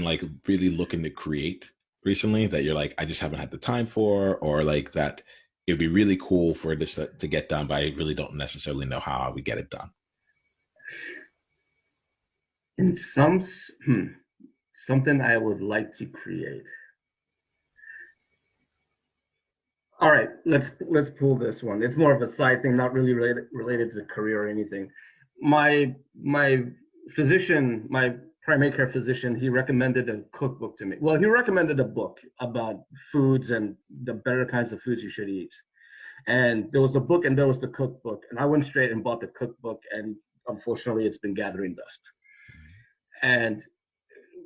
like really looking to create recently that you're like, I just haven't had the time for, or like that it'd be really cool for this to get done, but I really don't necessarily know how we get it done? In something I would like to create. All right, let's pull this one. It's more of a side thing, not really related to career or anything. My physician, my primary care physician, he recommended a cookbook to me. Well, he recommended a book about foods and the better kinds of foods you should eat. And there was the book and there was the cookbook. And I went straight and bought the cookbook, and unfortunately, it's been gathering dust. And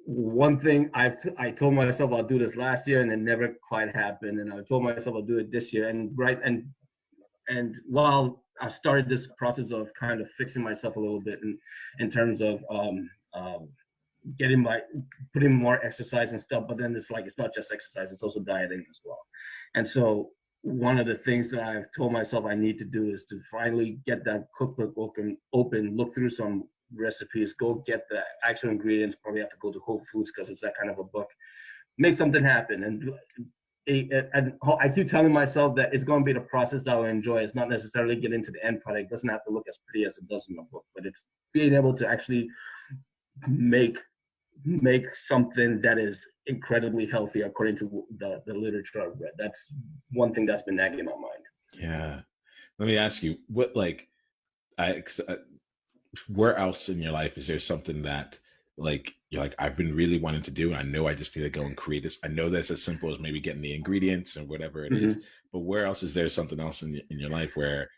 one thing I told myself I'll do this last year, and it never quite happened. And I told myself I'll do it this year. And while I started this process of kind of fixing myself a little bit in terms of getting my putting more exercise and stuff, but then it's like it's not just exercise; it's also dieting as well. And so one of the things that I've told myself I need to do is to finally get that cookbook open, look through some recipes, go get the actual ingredients. Probably have to go to Whole Foods because it's that kind of a book. Make something happen, and I keep telling myself that it's going to be the process that I will enjoy. It's not necessarily get into the end product. It doesn't have to look as pretty as it does in the book, but it's being able to actually make something that is incredibly healthy according to the literature I've read. That's one thing that's been nagging my mind. Yeah. Let me ask you, what like I where else in your life is there something that like you're like I've been really wanting to do, and I know I just need to go and create this. I know that's as simple as maybe getting the ingredients and whatever it is, Mm-hmm. but where else is there something else in your life where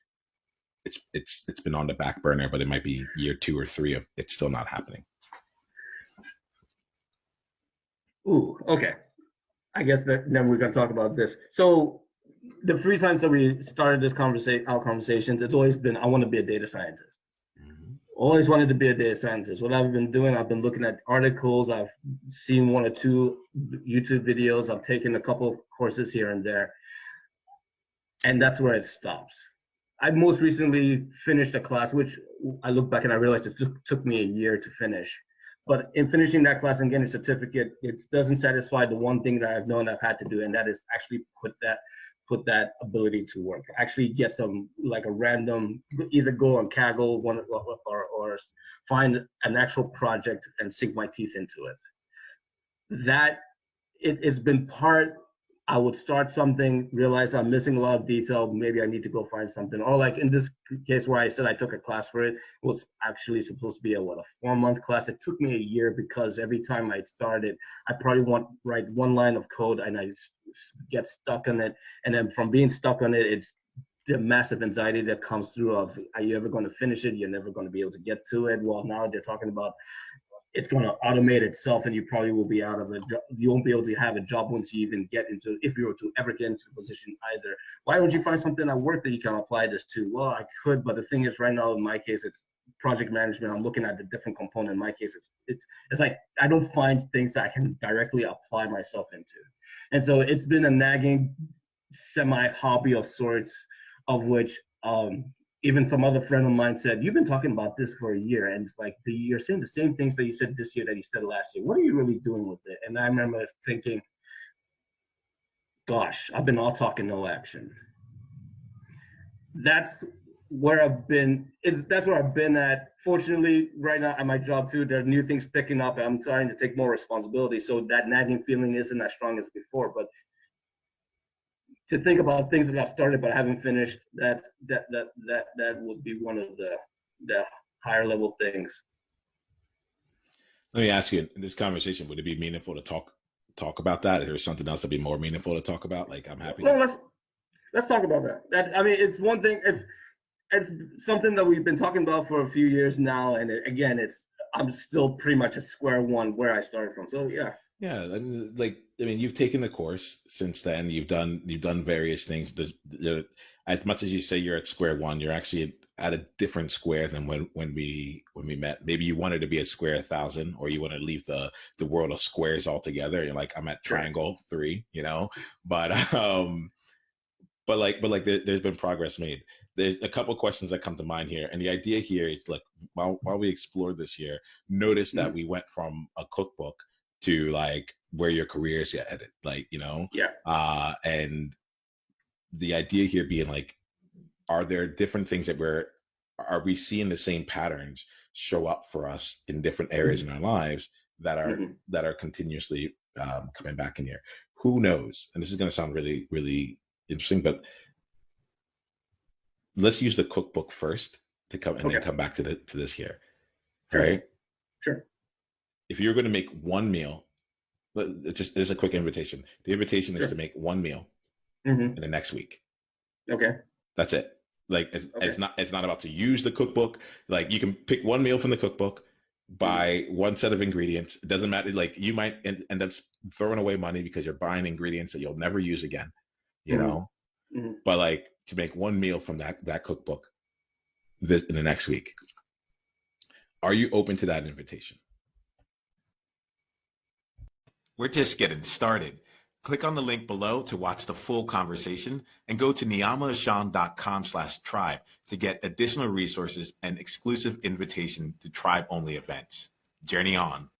it's been on the back burner, but it might be year two or three of it's still not happening? Ooh, okay. I guess that then we're gonna talk about this. So the three times that we started our conversations, it's always been I want to be a data scientist. Mm-hmm. Always wanted to be a data scientist. What I've been doing, I've been looking at articles, I've seen one or two YouTube videos, I've taken a couple of courses here and there, and that's where it stops. I most recently finished a class, which I look back and I realized it took me a year to finish. But in finishing that class and getting a certificate, it doesn't satisfy the one thing that I've known I've had to do, and that is actually put that ability to work. Actually get some like a random either go on Kaggle one or find an actual project and sink my teeth into it. That it's been part. I would start something, realize I'm missing a lot of detail. Maybe I need to go find something. Or like in this case where I said I took a class for it, it was actually supposed to be a 4-month class. It took me a year because every time I started, I probably want write one line of code and I get stuck on it. And then from being stuck on it, it's the massive anxiety that comes through of are you ever going to finish it? You're never going to be able to get to it. Well, now they're talking about it's going to automate itself and you probably will be out of it. You won't be able to have a job once you even get into, if you were to ever get into the position either. Why don't you find something at work that you can apply this to? Well, I could, but the thing is right now in my case, it's project management. I'm looking at the different component. In my case, it's like, I don't find things that I can directly apply myself into. And so it's been a nagging semi hobby of sorts of which, even some other friend of mine said, you've been talking about this for a year. And it's like, you're saying the same things that you said this year that you said last year. What are you really doing with it? And I remember thinking, gosh, I've been all talking, no action. That's where I've been. That's where I've been at. Fortunately, right now at my job too, there are new things picking up. And I'm trying to take more responsibility. So that nagging feeling isn't as strong as before. But to think about things that I've started but haven't finished, that would be one of the higher level things. Let me ask you in this conversation, would it be meaningful to talk about that? Is there something else that'd be more meaningful to talk about? Like I'm happy to. Well, let's talk about that. I mean, it's one thing. It's something that we've been talking about for a few years now, and again, I'm still pretty much at square one where I started from. So yeah. Yeah, I mean, you've taken the course since then. You've done various things. As much as you say you're at square one, you're actually at a different square than when we met. Maybe you wanted to be at square 1,000, or you want to leave the world of squares altogether. You're like, I'm at triangle 3, But there's been progress made. There's a couple questions that come to mind here, and the idea here is like while we explored this here, notice that we went from a cookbook to like where your career is headed, like, you know, Yeah. and the idea here being like, are there different things that are we seeing the same patterns show up for us in different areas in our lives that are continuously coming back in here? Who knows? And this is going to sound really, really interesting, but let's use the cookbook first to come and then come back to this here. Sure. Right? Sure. If you're going to make one meal, it's a quick invitation. The invitation is to make one meal in the next week. Okay. That's it. Like it's not about to use the cookbook. Like you can pick one meal from the cookbook, buy one set of ingredients. It doesn't matter. Like you might end up throwing away money because you're buying ingredients that you'll never use again, you know? But like to make one meal from that cookbook in the next week. Are you open to that invitation? We're just getting started. Click on the link below to watch the full conversation and go to niyamaashan.com/tribe to get additional resources and exclusive invitation to tribe-only events. Journey on.